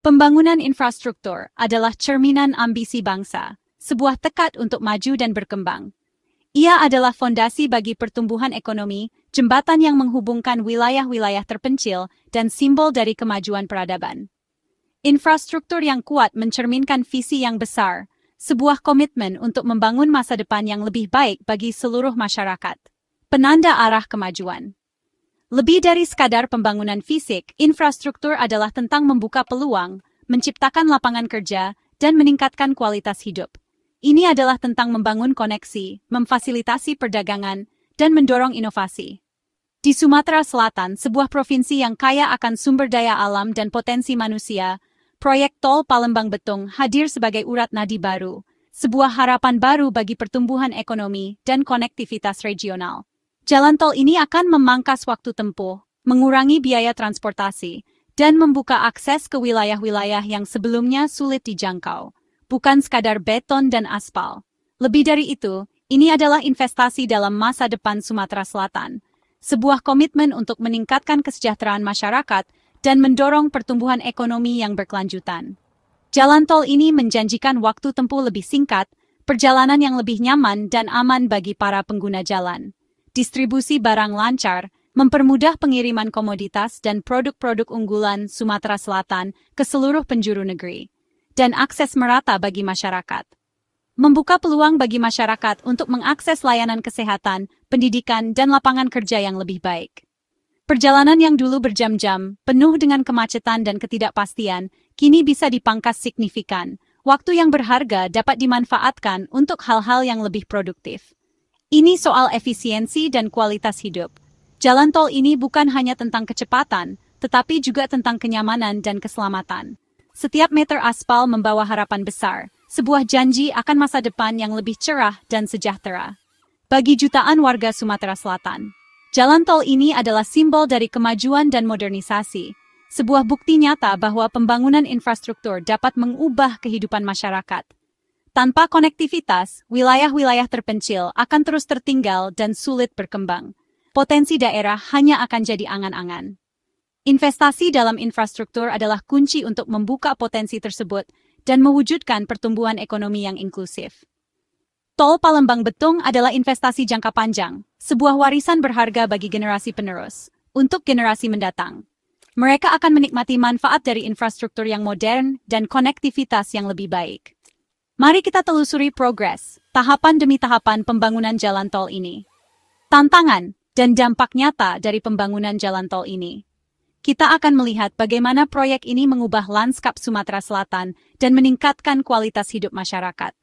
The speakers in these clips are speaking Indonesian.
Pembangunan infrastruktur adalah cerminan ambisi bangsa, sebuah tekad untuk maju dan berkembang. Ia adalah fondasi bagi pertumbuhan ekonomi, jembatan yang menghubungkan wilayah-wilayah terpencil, dan simbol dari kemajuan peradaban. Infrastruktur yang kuat mencerminkan visi yang besar, sebuah komitmen untuk membangun masa depan yang lebih baik bagi seluruh masyarakat. Penanda arah kemajuan. Lebih dari sekadar pembangunan fisik, infrastruktur adalah tentang membuka peluang, menciptakan lapangan kerja, dan meningkatkan kualitas hidup. Ini adalah tentang membangun koneksi, memfasilitasi perdagangan, dan mendorong inovasi. Di Sumatera Selatan, sebuah provinsi yang kaya akan sumber daya alam dan potensi manusia, proyek Tol Palembang-Betung hadir sebagai urat nadi baru, sebuah harapan baru bagi pertumbuhan ekonomi dan konektivitas regional. Jalan tol ini akan memangkas waktu tempuh, mengurangi biaya transportasi, dan membuka akses ke wilayah-wilayah yang sebelumnya sulit dijangkau, bukan sekadar beton dan aspal. Lebih dari itu, ini adalah investasi dalam masa depan Sumatera Selatan, sebuah komitmen untuk meningkatkan kesejahteraan masyarakat dan mendorong pertumbuhan ekonomi yang berkelanjutan. Jalan tol ini menjanjikan waktu tempuh lebih singkat, perjalanan yang lebih nyaman dan aman bagi para pengguna jalan. Distribusi barang lancar, mempermudah pengiriman komoditas dan produk-produk unggulan Sumatera Selatan ke seluruh penjuru negeri, dan akses merata bagi masyarakat. Membuka peluang bagi masyarakat untuk mengakses layanan kesehatan, pendidikan, dan lapangan kerja yang lebih baik. Perjalanan yang dulu berjam-jam, penuh dengan kemacetan dan ketidakpastian, kini bisa dipangkas signifikan. Waktu yang berharga dapat dimanfaatkan untuk hal-hal yang lebih produktif. Ini soal efisiensi dan kualitas hidup. Jalan tol ini bukan hanya tentang kecepatan, tetapi juga tentang kenyamanan dan keselamatan. Setiap meter aspal membawa harapan besar, sebuah janji akan masa depan yang lebih cerah dan sejahtera. Bagi jutaan warga Sumatera Selatan, jalan tol ini adalah simbol dari kemajuan dan modernisasi, sebuah bukti nyata bahwa pembangunan infrastruktur dapat mengubah kehidupan masyarakat. Tanpa konektivitas, wilayah-wilayah terpencil akan terus tertinggal dan sulit berkembang. Potensi daerah hanya akan jadi angan-angan. Investasi dalam infrastruktur adalah kunci untuk membuka potensi tersebut dan mewujudkan pertumbuhan ekonomi yang inklusif. Tol Palembang-Betung adalah investasi jangka panjang, sebuah warisan berharga bagi generasi penerus. Untuk generasi mendatang, mereka akan menikmati manfaat dari infrastruktur yang modern dan konektivitas yang lebih baik. Mari kita telusuri progres, tahapan demi tahapan pembangunan jalan tol ini. Tantangan dan dampak nyata dari pembangunan jalan tol ini. Kita akan melihat bagaimana proyek ini mengubah lanskap Sumatera Selatan dan meningkatkan kualitas hidup masyarakat.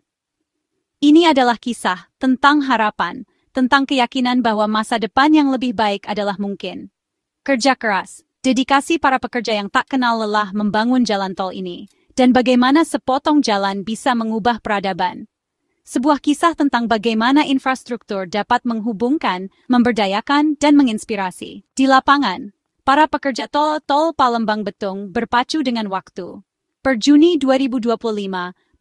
Ini adalah kisah tentang harapan, tentang keyakinan bahwa masa depan yang lebih baik adalah mungkin. Kerja keras, dedikasi para pekerja yang tak kenal lelah membangun jalan tol ini, dan bagaimana sepotong jalan bisa mengubah peradaban. Sebuah kisah tentang bagaimana infrastruktur dapat menghubungkan, memberdayakan, dan menginspirasi. Di lapangan, para pekerja tol Palembang-Betung berpacu dengan waktu. Per Juni 2025,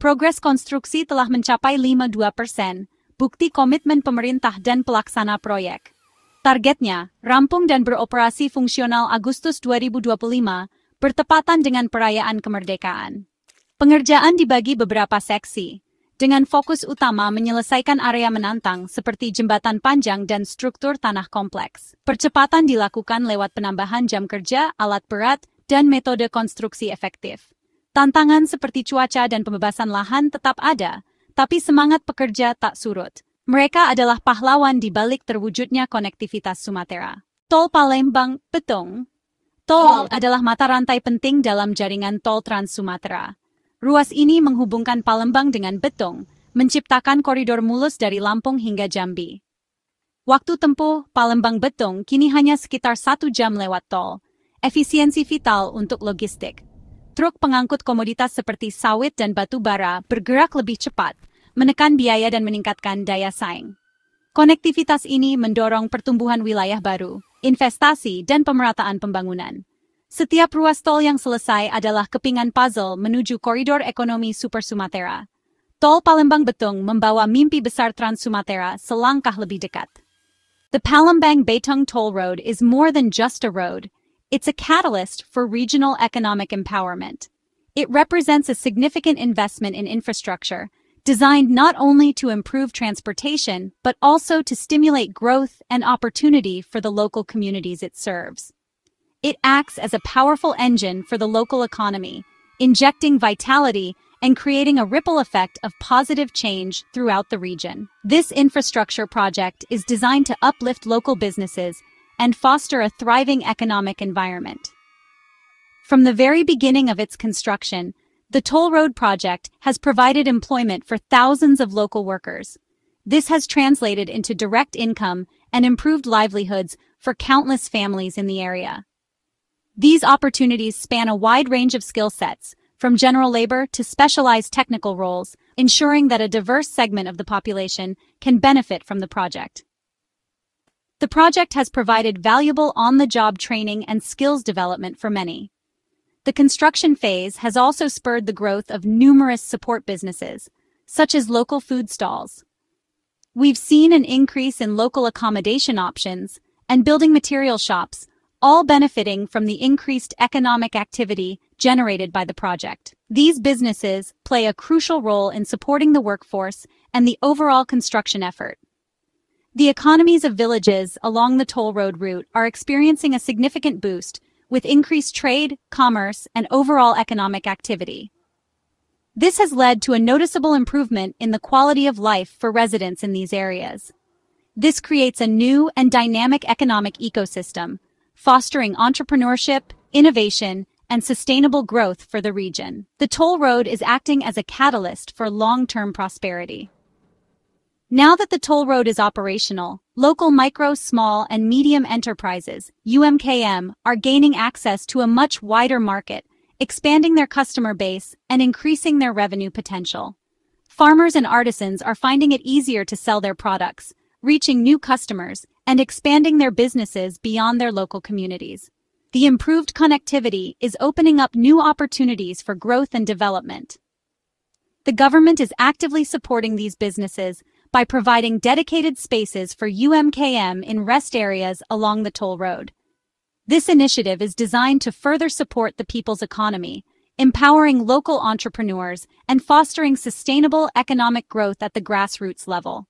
progres konstruksi telah mencapai 52%, bukti komitmen pemerintah dan pelaksana proyek. Targetnya, rampung dan beroperasi fungsional Agustus 2025, bertepatan dengan perayaan kemerdekaan. Pengerjaan dibagi beberapa seksi, dengan fokus utama menyelesaikan area menantang seperti jembatan panjang dan struktur tanah kompleks. Percepatan dilakukan lewat penambahan jam kerja, alat berat, dan metode konstruksi efektif. Tantangan seperti cuaca dan pembebasan lahan tetap ada, tapi semangat pekerja tak surut. Mereka adalah pahlawan di balik terwujudnya konektivitas Sumatera. Tol Palembang-Betung. Tol adalah mata rantai penting dalam jaringan tol Trans Sumatera. Ruas ini menghubungkan Palembang dengan Betung, menciptakan koridor mulus dari Lampung hingga Jambi. Waktu tempuh Palembang-Betung kini hanya sekitar 1 jam lewat tol. Efisiensi vital untuk logistik. Truk pengangkut komoditas seperti sawit dan batu bara bergerak lebih cepat, menekan biaya dan meningkatkan daya saing. Konektivitas ini mendorong pertumbuhan wilayah baru, investasi, dan pemerataan pembangunan. Setiap ruas tol yang selesai adalah kepingan puzzle menuju koridor ekonomi Super Sumatera. Tol Palembang-Betung membawa mimpi besar Trans Sumatera selangkah lebih dekat. The Palembang-Betung Toll Road is more than just a road. It's a catalyst for regional economic empowerment. It represents a significant investment in infrastructure, designed not only to improve transportation, but also to stimulate growth and opportunity for the local communities it serves. It acts as a powerful engine for the local economy, injecting vitality and creating a ripple effect of positive change throughout the region. This infrastructure project is designed to uplift local businesses and foster a thriving economic environment. From the very beginning of its construction, the toll road project has provided employment for thousands of local workers. This has translated into direct income and improved livelihoods for countless families in the area. These opportunities span a wide range of skill sets, from general labor to specialized technical roles, ensuring that a diverse segment of the population can benefit from the project. The project has provided valuable on-the-job training and skills development for many. The construction phase has also spurred the growth of numerous support businesses, such as local food stalls. We've seen an increase in local accommodation options and building material shops, all benefiting from the increased economic activity generated by the project. These businesses play a crucial role in supporting the workforce and the overall construction effort. The economies of villages along the toll road route are experiencing a significant boost, with increased trade, commerce, and overall economic activity. This has led to a noticeable improvement in the quality of life for residents in these areas. This creates a new and dynamic economic ecosystem, fostering entrepreneurship, innovation, and sustainable growth for the region. The toll road is acting as a catalyst for long-term prosperity. Now that the toll road is operational, local micro, small, and medium enterprises, UMKM, are gaining access to a much wider market, expanding their customer base and increasing their revenue potential. Farmers and artisans are finding it easier to sell their products, reaching new customers, and expanding their businesses beyond their local communities. The improved connectivity is opening up new opportunities for growth and development. The government is actively supporting these businesses by providing dedicated spaces for UMKM in rest areas along the toll road. This initiative is designed to further support the people's economy, empowering local entrepreneurs and fostering sustainable economic growth at the grassroots level.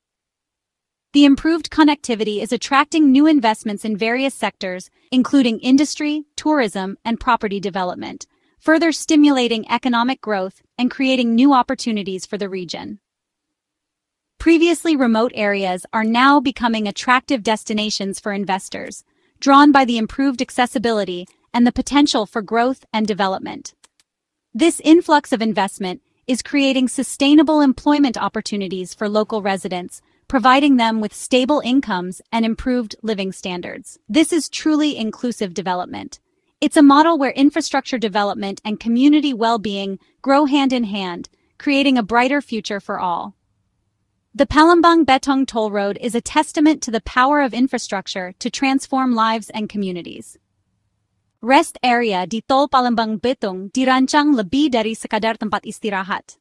The improved connectivity is attracting new investments in various sectors, including industry, tourism, and property development, further stimulating economic growth and creating new opportunities for the region. Previously remote areas are now becoming attractive destinations for investors, drawn by the improved accessibility and the potential for growth and development. This influx of investment is creating sustainable employment opportunities for local residents, providing them with stable incomes and improved living standards. This is truly inclusive development. It's a model where infrastructure development and community well-being grow hand in hand, creating a brighter future for all. The Palembang Betong Toll Road is a testament to the power of infrastructure to transform lives and communities. Rest area di Tol Palembang Betong dirancang lebih dari sekadar tempat istirahat.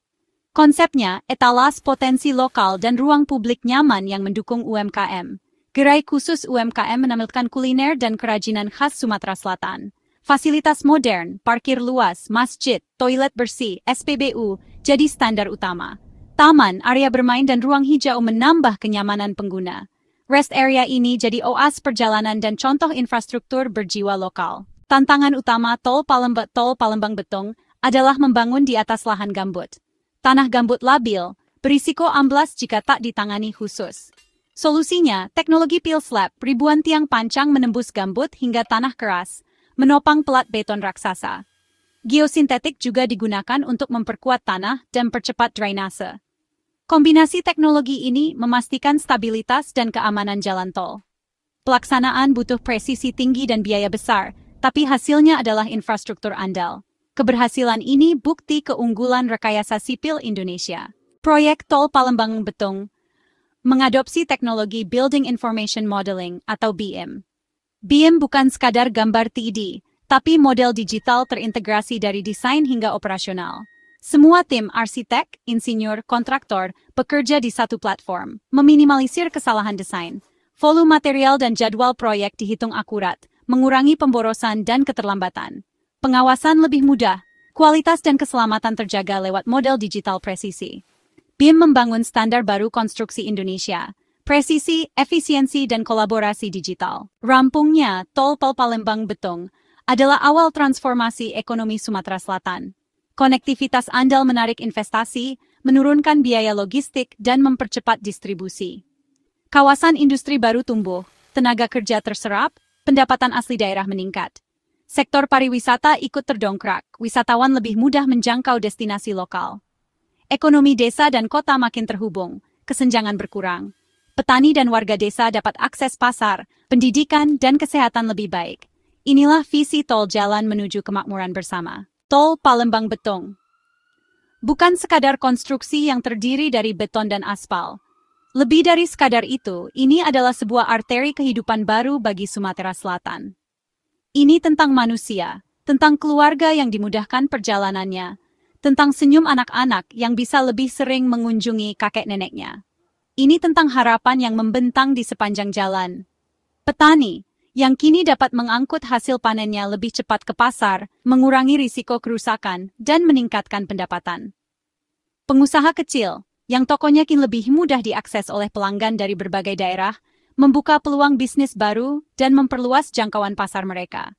Konsepnya etalas potensi lokal dan ruang publik nyaman yang mendukung UMKM. Gerai khusus UMKM menampilkan kuliner dan kerajinan khas Sumatera Selatan. Fasilitas modern, parkir luas, masjid, toilet bersih, SPBU jadi standar utama. Taman, area bermain dan ruang hijau menambah kenyamanan pengguna. Rest area ini jadi oas perjalanan dan contoh infrastruktur berjiwa lokal. Tantangan utama Tol Palembang Betong adalah membangun di atas lahan gambut. Tanah gambut labil, berisiko amblas jika tak ditangani khusus. Solusinya, teknologi peel slab, ribuan tiang pancang menembus gambut hingga tanah keras, menopang pelat beton raksasa. Geosintetik juga digunakan untuk memperkuat tanah dan percepat drainase. Kombinasi teknologi ini memastikan stabilitas dan keamanan jalan tol. Pelaksanaan butuh presisi tinggi dan biaya besar, tapi hasilnya adalah infrastruktur andal. Keberhasilan ini bukti keunggulan rekayasa sipil Indonesia. Proyek Tol Palembang Betong mengadopsi teknologi Building Information Modeling atau BIM. BIM bukan sekadar gambar 3D, tapi model digital terintegrasi dari desain hingga operasional. Semua tim arsitek, insinyur, kontraktor bekerja di satu platform, meminimalisir kesalahan desain. Volume material dan jadwal proyek dihitung akurat, mengurangi pemborosan dan keterlambatan. Pengawasan lebih mudah, Kualitas dan keselamatan terjaga lewat model digital presisi. BIM membangun standar baru konstruksi Indonesia. Presisi, efisiensi, dan kolaborasi digital. Rampungnya, Tol Palembang Betong adalah awal transformasi ekonomi Sumatera Selatan. Konektivitas andal menarik investasi, menurunkan biaya logistik, dan mempercepat distribusi. Kawasan industri baru tumbuh, tenaga kerja terserap, pendapatan asli daerah meningkat. Sektor pariwisata ikut terdongkrak, wisatawan lebih mudah menjangkau destinasi lokal. Ekonomi desa dan kota makin terhubung, kesenjangan berkurang. Petani dan warga desa dapat akses pasar, pendidikan, dan kesehatan lebih baik. Inilah visi tol jalan menuju kemakmuran bersama. Tol Palembang Betong. Bukan sekadar konstruksi yang terdiri dari beton dan aspal. Lebih dari sekadar itu, ini adalah sebuah arteri kehidupan baru bagi Sumatera Selatan. Ini tentang manusia, tentang keluarga yang dimudahkan perjalanannya, tentang senyum anak-anak yang bisa lebih sering mengunjungi kakek neneknya. Ini tentang harapan yang membentang di sepanjang jalan. Petani, yang kini dapat mengangkut hasil panennya lebih cepat ke pasar, mengurangi risiko kerusakan, dan meningkatkan pendapatan. Pengusaha kecil, yang tokonya kini lebih mudah diakses oleh pelanggan dari berbagai daerah, membuka peluang bisnis baru dan memperluas jangkauan pasar mereka.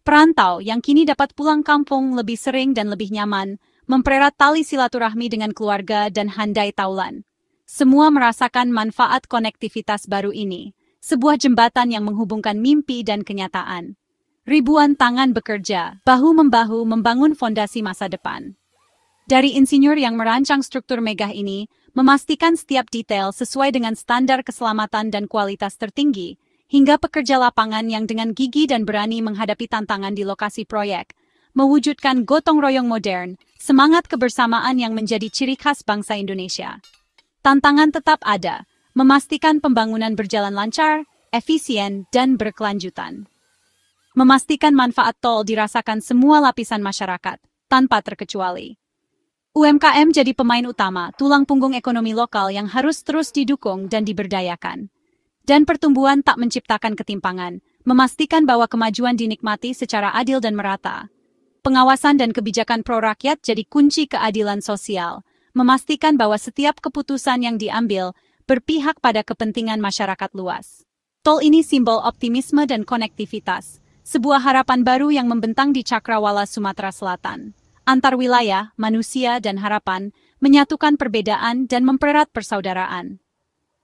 Perantau yang kini dapat pulang kampung lebih sering dan lebih nyaman, mempererat tali silaturahmi dengan keluarga dan handai taulan. Semua merasakan manfaat konektivitas baru ini, sebuah jembatan yang menghubungkan mimpi dan kenyataan. Ribuan tangan bekerja, bahu-membahu membangun fondasi masa depan. Dari insinyur yang merancang struktur megah ini, memastikan setiap detail sesuai dengan standar keselamatan dan kualitas tertinggi, hingga pekerja lapangan yang dengan gigi dan berani menghadapi tantangan di lokasi proyek, mewujudkan gotong royong modern, semangat kebersamaan yang menjadi ciri khas bangsa Indonesia. Tantangan tetap ada, memastikan pembangunan berjalan lancar, efisien, dan berkelanjutan. Memastikan manfaat tol dirasakan semua lapisan masyarakat, tanpa terkecuali. UMKM jadi pemain utama, tulang punggung ekonomi lokal yang harus terus didukung dan diberdayakan. Dan pertumbuhan tak menciptakan ketimpangan, memastikan bahwa kemajuan dinikmati secara adil dan merata. Pengawasan dan kebijakan pro-rakyat jadi kunci keadilan sosial, memastikan bahwa setiap keputusan yang diambil berpihak pada kepentingan masyarakat luas. Tol ini simbol optimisme dan konektivitas, sebuah harapan baru yang membentang di cakrawala Sumatera Selatan. Antar wilayah, manusia, dan harapan, menyatukan perbedaan dan mempererat persaudaraan.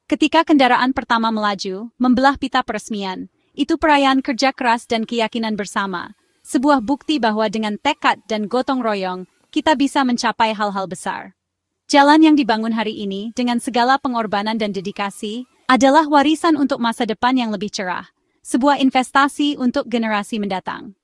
Ketika kendaraan pertama melaju, membelah pita peresmian, itu perayaan kerja keras dan keyakinan bersama, sebuah bukti bahwa dengan tekad dan gotong royong, kita bisa mencapai hal-hal besar. Jalan yang dibangun hari ini, dengan segala pengorbanan dan dedikasi, adalah warisan untuk masa depan yang lebih cerah, sebuah investasi untuk generasi mendatang.